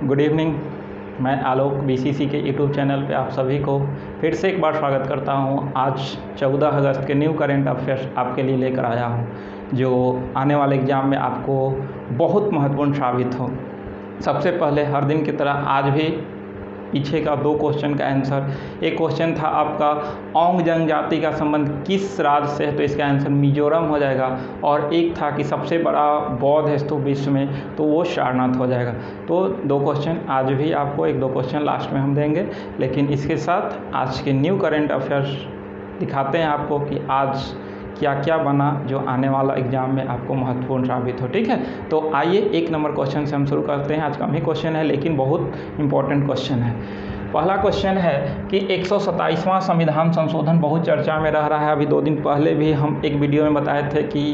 Good evening. मैं आलोक BCC के YouTube channel पे आप सभी को फिर से एक बार स्वागत करता हूँ। आज 14 अगस्त के न्यू करेंट अफेयर्स आपके लिए लेकर आया हूँ, जो आने वाले एग्ज़ाम में आपको बहुत महत्वपूर्ण साबित हो। सबसे पहले हर दिन की तरह आज भी पीछे का 2 क्वेश्चन का आंसर। एक क्वेश्चन था आपका ओंग जनजाति का संबंध किस राज्य से है, तो इसका आंसर मिजोरम हो जाएगा। और एक था कि सबसे बड़ा बौद्ध स्तूप विश्व में, तो वो सारनाथ हो जाएगा। तो 2 क्वेश्चन आज भी आपको, 1-2 क्वेश्चन लास्ट में हम देंगे। लेकिन इसके साथ आज के न्यू करेंट अफेयर्स दिखाते हैं आपको कि आज क्या क्या बना जो आने वाला एग्ज़ाम में आपको महत्वपूर्ण साबित हो। ठीक है, तो आइए 1 नंबर क्वेश्चन से हम शुरू करते हैं। आज कम ही क्वेश्चन है लेकिन बहुत इंपॉर्टेंट क्वेश्चन है। पहला क्वेश्चन है कि 127वां संविधान संशोधन बहुत चर्चा में रह रहा है। अभी 2 दिन पहले भी हम एक वीडियो में बताए थे कि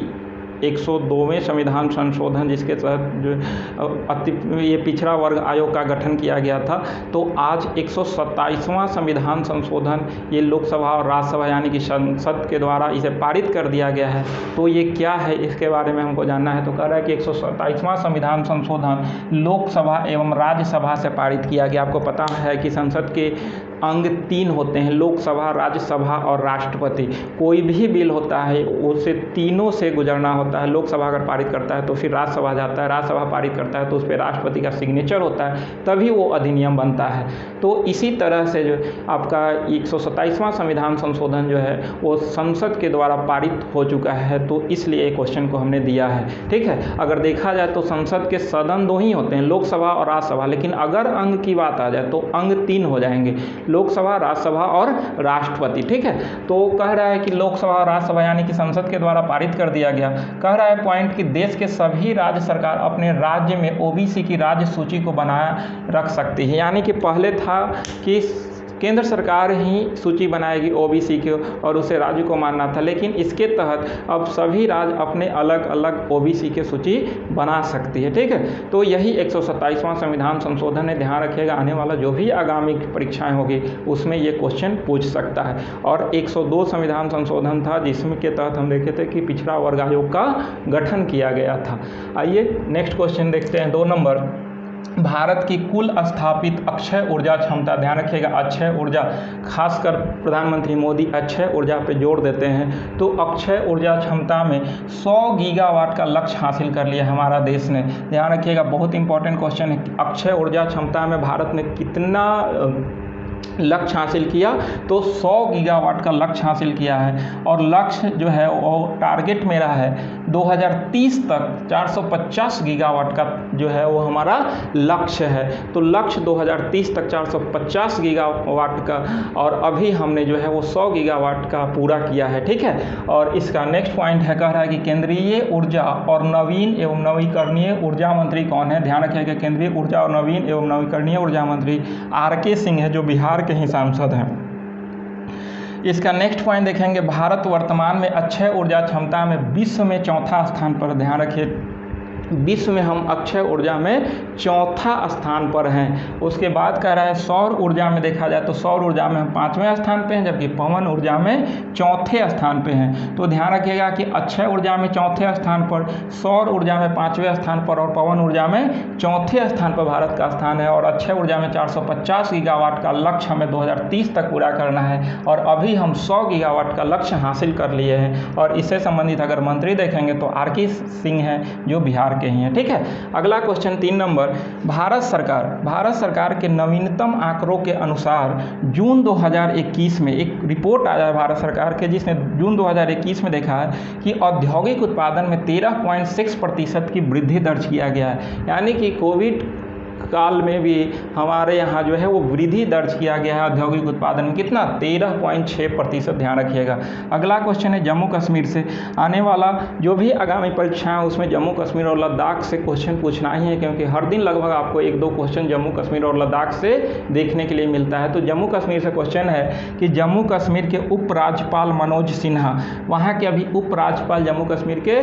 102वें संविधान संशोधन, जिसके तहत जो ये पिछड़ा वर्ग आयोग का गठन किया गया था, तो आज 127वां संविधान संशोधन ये लोकसभा और राज्यसभा यानी कि संसद के द्वारा इसे पारित कर दिया गया है। तो ये क्या है, इसके बारे में हमको जानना है। तो कह रहा है कि 127वां संविधान संशोधन लोकसभा एवं राज्यसभा से पारित किया गया। आपको पता है कि संसद के अंग 3 होते हैं, लोकसभा, राज्यसभा और राष्ट्रपति। कोई भी बिल होता है उसे तीनों से गुजरना होता है। लोकसभा अगर पारित करता है तो फिर राज्यसभा जाता है, राज्यसभा पारित करता है तो उस पर राष्ट्रपति का सिग्नेचर होता है, तभी वो अधिनियम बनता है। तो इसी तरह से जो आपका 127वां संविधान संशोधन जो है वो संसद के द्वारा पारित हो चुका है, तो इसलिए क्वेश्चन को हमने दिया है। ठीक है, अगर देखा जाए तो संसद के सदन 2 ही होते हैं, लोकसभा और राज्यसभा। लेकिन अगर अंग की बात आ जाए तो अंग 3 हो जाएंगे, लोकसभा, राज्यसभा और राष्ट्रपति। ठीक है, तो कह रहा है कि लोकसभा और राज्यसभा यानी कि संसद के द्वारा पारित कर दिया गया। कह रहा है पॉइंट कि देश के सभी राज्य सरकार अपने राज्य में ओबीसी की राज्य सूची को बनाए रख सकती है। यानी कि पहले था कि केंद्र सरकार ही सूची बनाएगी ओबीसी की और उसे राज्य को मानना था, लेकिन इसके तहत अब सभी राज्य अपने अलग अलग ओबीसी की सूची बना सकती है। ठीक है, तो यही 127वां संविधान संशोधन है। ध्यान रखिएगा, आने वाला जो भी आगामी परीक्षाएं होगी उसमें ये क्वेश्चन पूछ सकता है। और 102 संविधान संशोधन था जिसमें के तहत हम देखे थे कि पिछड़ा वर्ग आयोग का गठन किया गया था। आइए नेक्स्ट क्वेश्चन देखते हैं। 2 नंबर, भारत की कुल स्थापित अक्षय ऊर्जा क्षमता। ध्यान रखिएगा, अक्षय ऊर्जा, खासकर प्रधानमंत्री मोदी अक्षय ऊर्जा पे जोर देते हैं। तो अक्षय ऊर्जा क्षमता में 100 गीगावाट का लक्ष्य हासिल कर लिया हमारा देश ने। ध्यान रखिएगा, बहुत इंपॉर्टेंट क्वेश्चन है। अक्षय ऊर्जा क्षमता में भारत ने कितना लक्ष्य हासिल किया, तो 100 गीगावाट का लक्ष्य हासिल किया है। और लक्ष्य जो है वो टारगेट मेरा है 2030 तक 450 गीगावाट का जो है वो हमारा लक्ष्य है। तो लक्ष्य 2030 तक 450 गीगावाट का, और अभी हमने जो है वो 100 गीगावाट का पूरा किया है। ठीक है, और इसका नेक्स्ट पॉइंट है, कह रहा है कि केंद्रीय ऊर्जा और नवीन एवं नवीकरणीय ऊर्जा मंत्री कौन है। ध्यान रखिएगा, केंद्रीय ऊर्जा और नवीन एवं नवीकरणीय ऊर्जा मंत्री आर.के. सिंह है, जो बिहार के ही सांसद हैं। इसका नेक्स्ट पॉइंट देखेंगे, भारत वर्तमान में अक्षय ऊर्जा क्षमता में विश्व में 4था स्थान पर। ध्यान रखिए, विश्व में हम अक्षय ऊर्जा में 4था स्थान पर हैं। उसके बाद कह रहा है सौर ऊर्जा में देखा जाए तो सौर ऊर्जा में हम 5वें स्थान पे हैं, जबकि पवन ऊर्जा में 4थे स्थान पे हैं। तो ध्यान रखिएगा कि अक्षय ऊर्जा में 4थे स्थान पर, सौर ऊर्जा में 5वें स्थान पर और पवन ऊर्जा में 4थे स्थान पर भारत का स्थान है। और अक्षय ऊर्जा में 450 गीगावाट का लक्ष्य हमें 2030 तक पूरा करना है, और अभी हम 100 गीगावाट का लक्ष्य हासिल कर लिए हैं। और इससे संबंधित अगर मंत्री देखेंगे तो आर.के. सिंह हैं, जो बिहार के ही हैं। ठीक है, अगला क्वेश्चन 3 नंबर, भारत सरकार के नवीनतम आंकड़ों के अनुसार जून 2021 में एक रिपोर्ट आया है भारत सरकार के, जिसने जून 2021 में देखा है कि औद्योगिक उत्पादन में 13.6% की वृद्धि दर्ज किया गया है। यानी कि कोविड काल में भी हमारे यहाँ जो है वो वृद्धि दर्ज किया गया है औद्योगिक उत्पादन में। कितना? 13.6%। ध्यान रखिएगा। अगला क्वेश्चन है जम्मू कश्मीर से। आने वाला जो भी आगामी परीक्षाएं उसमें जम्मू कश्मीर और लद्दाख से क्वेश्चन पूछना ही है, क्योंकि हर दिन लगभग आपको 1-2 क्वेश्चन जम्मू कश्मीर और लद्दाख से देखने के लिए मिलता है। तो जम्मू कश्मीर से क्वेश्चन है कि जम्मू कश्मीर के उपराज्यपाल मनोज सिन्हा, वहाँ के अभी उपराज्यपाल जम्मू कश्मीर के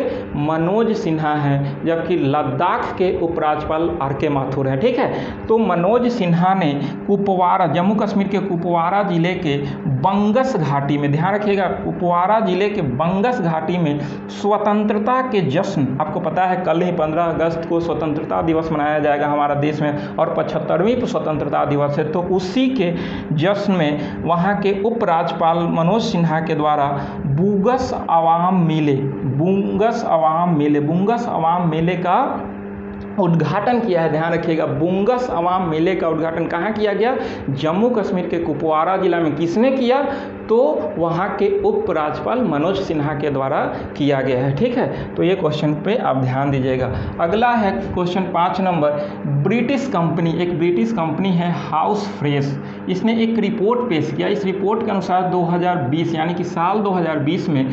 मनोज सिन्हा हैं, जबकि लद्दाख के उपराज्यपाल आर.के. माथुर हैं। ठीक ठीक है। तो मनोज सिन्हा ने कुपवारा, जम्मू कश्मीर के कुपवारा जिले के बंगस घाटी में, ध्यान रखिएगा, कुपवारा जिले के बंगस घाटी में स्वतंत्रता के जश्न, आपको पता है कल ही 15 अगस्त को स्वतंत्रता दिवस मनाया जाएगा हमारा देश में और 75वीं स्वतंत्रता दिवस है। तो उसी के जश्न में वहाँ के उपराज्यपाल मनोज सिन्हा के द्वारा बुंगस अवाम मेले का उद्घाटन किया है। ध्यान रखिएगा, बुंगस अवाम मेले का उद्घाटन कहाँ किया गया? जम्मू कश्मीर के कुपवारा जिला में। किसने किया? तो वहाँ के उपराज्यपाल मनोज सिन्हा के द्वारा किया गया है। ठीक है, तो ये क्वेश्चन पे आप ध्यान दीजिएगा। अगला है क्वेश्चन 5 नंबर। ब्रिटिश कंपनी, एक ब्रिटिश कंपनी है हाउस फ्रेश, इसने एक रिपोर्ट पेश किया। इस रिपोर्ट के अनुसार 2020 यानी कि साल 2020 में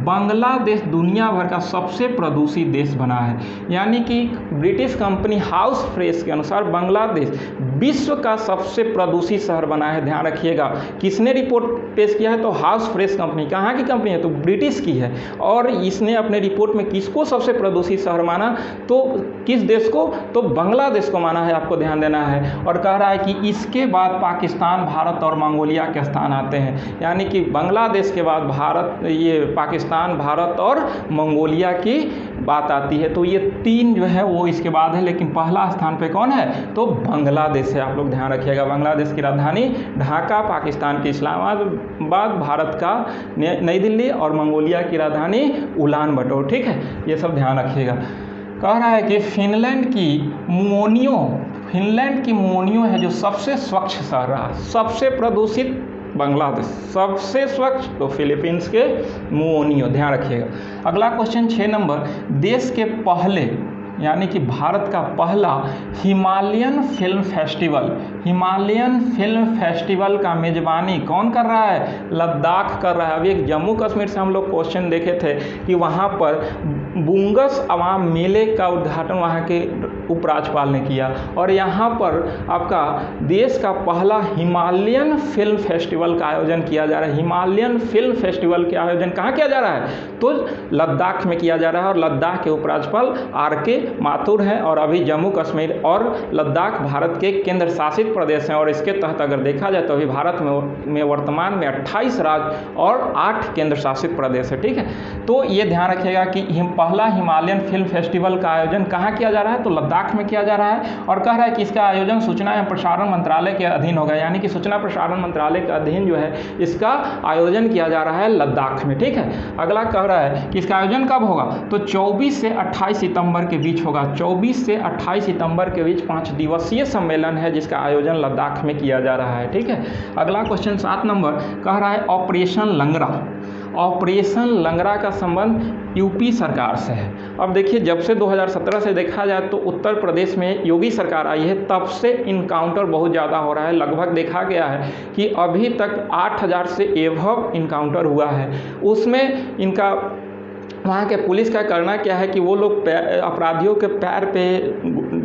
बांग्लादेश दुनिया भर का सबसे प्रदूषित देश बना है। यानी कि ब्रिटिश कंपनी हाउस फ्रेश के अनुसार बांग्लादेश विश्व का सबसे प्रदूषित शहर बना है। ध्यान रखिएगा, किसने रिपोर्ट पेश किया है? तो हाउस फ्रेश कंपनी। कहाँ की कंपनी है? तो ब्रिटिश की है। और इसने अपने रिपोर्ट में किसको सबसे प्रदूषित शहर माना? तो किस देश को? तो बांग्लादेश को माना है, आपको ध्यान देना है। और कह रहा है कि इसके बाद पाकिस्तान, भारत और मंगोलिया के स्थान आते हैं। यानी कि बांग्लादेश के बाद भारत, ये पाकिस्तान, भारत और मंगोलिया की बात आती है। तो ये 3 जो है वो इसके बाद है, लेकिन पहला स्थान पे कौन है? तो बांग्लादेश है। आप लोग ध्यान रखिएगा, बांग्लादेश की राजधानी ढाका, पाकिस्तान की इस्लामाबाद, भारत का नई दिल्ली और मंगोलिया की राजधानी उलान बटोर। ठीक है, ये सब ध्यान रखिएगा। कह रहा है कि फिनलैंड की मोनियो है जो सबसे स्वच्छ शहर रहा, सबसे प्रदूषित बांग्लादेश, सबसे स्वच्छ तो फिलीपींस के मोनियो। ध्यान रखिएगा। अगला क्वेश्चन 6 नंबर। देश के पहले यानी कि भारत का पहला हिमालयन फिल्म फेस्टिवल का मेज़बानी कौन कर रहा है? लद्दाख कर रहा है। अभी एक जम्मू कश्मीर से हम लोग क्वेश्चन देखे थे कि वहाँ पर बुंगस अवाम मेले का उद्घाटन वहाँ के उपराज्यपाल ने किया, और यहाँ पर आपका देश का पहला हिमालयन फिल्म फेस्टिवल का आयोजन किया जा रहा है। हिमालयन फिल्म फेस्टिवल के आयोजन कहाँ किया जा रहा है? तो लद्दाख में किया जा रहा है। और लद्दाख के उपराज्यपाल RK माथुर हैं। और अभी जम्मू कश्मीर और लद्दाख भारत के केंद्र शासित प्रदेश हैं, और इसके तहत अगर देखा जाए तो अभी भारत में वर्तमान में 28 राज्य और 8 केंद्र शासित प्रदेश है। ठीक है, तो ये ध्यान रखिएगा कि पहला हिमालयन फिल्म फेस्टिवल का आयोजन कहाँ किया जा रहा है? तो लद्दाख में किया जा रहा है। और कह रहा है कि इसका आयोजन सूचना एवं प्रसारण मंत्रालय के अधीन होगा। यानी कि सूचना प्रसारण मंत्रालय के अधीन जो है इसका आयोजन किया जा रहा है लद्दाख में। ठीक है, अगला कह रहा है कि इसका आयोजन कब होगा? तो 24 से 28 सितंबर के बीच होगा। 24 से 28 सितंबर के बीच 5 दिवसीय सम्मेलन है जिसका आयोजन लद्दाख में किया जा रहा है। ठीक है, अगला क्वेश्चन 7 नंबर कह रहा है ऑपरेशन लंगरा का संबंध यूपी सरकार से है। अब देखिए, जब से 2017 से देखा जाए तो उत्तर प्रदेश में योगी सरकार आई है, तब से इनकाउंटर बहुत ज़्यादा हो रहा है। लगभग देखा गया है कि अभी तक 8000 से एबव इनकाउंटर हुआ है। उसमें इनका वहाँ के पुलिस का करना क्या है कि वो लोग अपराधियों के पैर पे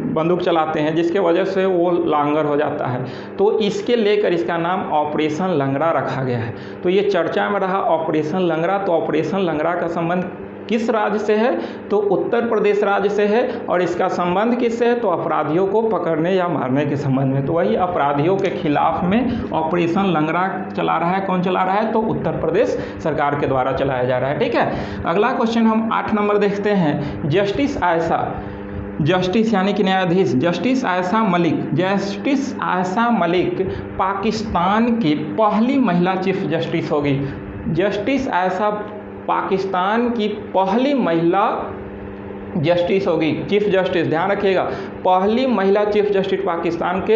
बंदूक चलाते हैं, जिसके वजह से वो लांगर हो जाता है। तो इसके लेकर इसका नाम ऑपरेशन लंगरा रखा गया है। तो ये चर्चा में रहा ऑपरेशन लंगरा। तो ऑपरेशन लंगरा का संबंध किस राज्य से है? तो उत्तर प्रदेश राज्य से है। और इसका संबंध किससे है? तो अपराधियों को पकड़ने या मारने के संबंध में। तो वही अपराधियों के खिलाफ में ऑपरेशन लंगरा चला रहा है। कौन चला रहा है? तो उत्तर प्रदेश सरकार के द्वारा चलाया जा रहा है। ठीक है, अगला क्वेश्चन हम 8 नंबर देखते हैं। जस्टिस यानी कि न्यायाधीश जस्टिस आयशा मलिक पाकिस्तान की पहली महिला चीफ जस्टिस होगी। जस्टिस आयशा पाकिस्तान की पहली महिला जस्टिस होगी, चीफ जस्टिस। ध्यान रखिएगा, पहली महिला चीफ जस्टिस पाकिस्तान के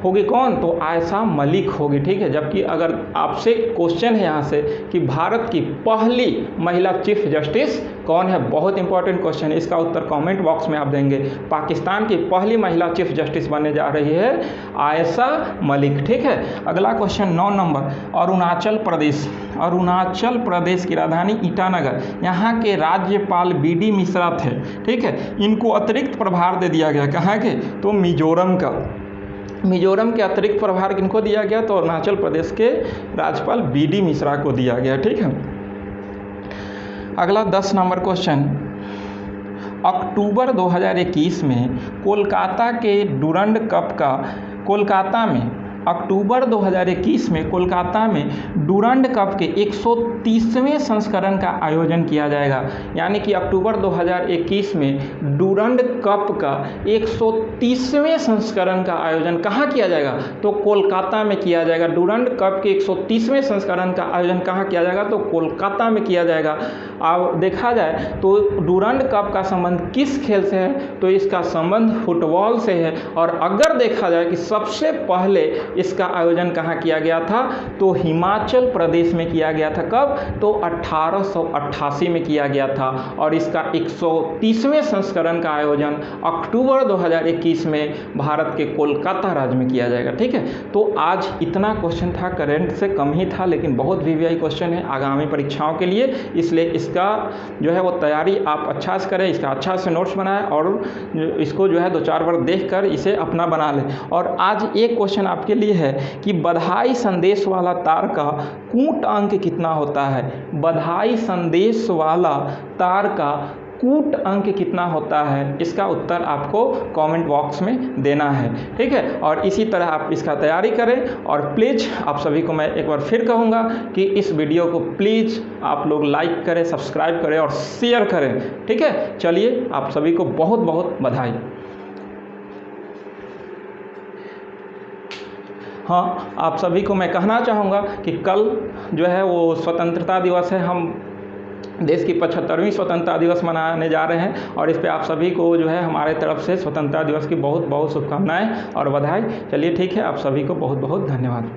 होगी कौन? तो आयशा मलिक होगी। ठीक है, जबकि अगर आपसे क्वेश्चन है यहाँ से कि भारत की पहली महिला चीफ जस्टिस कौन है, बहुत इंपॉर्टेंट क्वेश्चन है, इसका उत्तर कमेंट बॉक्स में आप देंगे। पाकिस्तान की पहली महिला चीफ जस्टिस बनने जा रही है आयशा मलिक। ठीक है, अगला क्वेश्चन 9 नंबर। अरुणाचल प्रदेश की राजधानी ईटानगर, यहाँ के राज्यपाल BD मिश्रा थे। ठीक है, इनको अतिरिक्त प्रभार दे दिया गया। कहाँ के? तो मिजोरम के अतिरिक्त प्रभार किनको दिया गया? तो अरुणाचल प्रदेश के राज्यपाल BD मिश्रा को दिया गया। ठीक है, अगला 10 नंबर क्वेश्चन। अक्टूबर 2021 में कोलकाता के डुरंड कप का अक्टूबर 2021 में कोलकाता में डुरंड कप के 130वें संस्करण का आयोजन किया जाएगा। यानी कि अक्टूबर 2021 में डुरंड कप का 130वें संस्करण का आयोजन कहाँ किया जाएगा? तो कोलकाता में किया जाएगा। डुरंड कप के 130वें संस्करण का आयोजन कहाँ किया जाएगा? तो कोलकाता में किया जाएगा। अब देखा जाए तो डुरंड कप का संबंध किस खेल से है? तो इसका संबंध फुटबॉल से है। और अगर देखा जाए कि सबसे पहले इसका आयोजन कहाँ किया गया था? तो हिमाचल प्रदेश में किया गया था। कब? तो 1888 में किया गया था। और इसका 130वें संस्करण का आयोजन अक्टूबर 2021 में भारत के कोलकाता राज्य में किया जाएगा। ठीक है, तो आज इतना क्वेश्चन था, करंट से कम ही था, लेकिन बहुत वीवीआई क्वेश्चन है आगामी परीक्षाओं के लिए। इसलिए इसका जो है वो तैयारी आप अच्छा से करें, इसका अच्छा से नोट्स बनाएं और इसको जो है 2-4 बार देखकर इसे अपना बना लें। और आज एक क्वेश्चन आपके लिए है कि बधाई संदेश वाला तार का कूट अंक कितना होता है? बधाई संदेश वाला तार का कूट अंक कितना होता है? इसका उत्तर आपको कमेंट बॉक्स में देना है। ठीक है, और इसी तरह आप इसका तैयारी करें। और प्लीज़ आप सभी को मैं एक बार फिर कहूँगा कि इस वीडियो को प्लीज़ आप लोग लाइक करें, सब्सक्राइब करें और शेयर करें। ठीक है, चलिए आप सभी को बहुत बहुत बधाई। हाँ, आप सभी को मैं कहना चाहूँगा कि कल जो है वो स्वतंत्रता दिवस है। हम देश की 75वीं स्वतंत्रता दिवस मनाने जा रहे हैं और इस पे आप सभी को जो है हमारे तरफ से स्वतंत्रता दिवस की बहुत बहुत शुभकामनाएं और बधाई। चलिए ठीक है, आप सभी को बहुत बहुत धन्यवाद।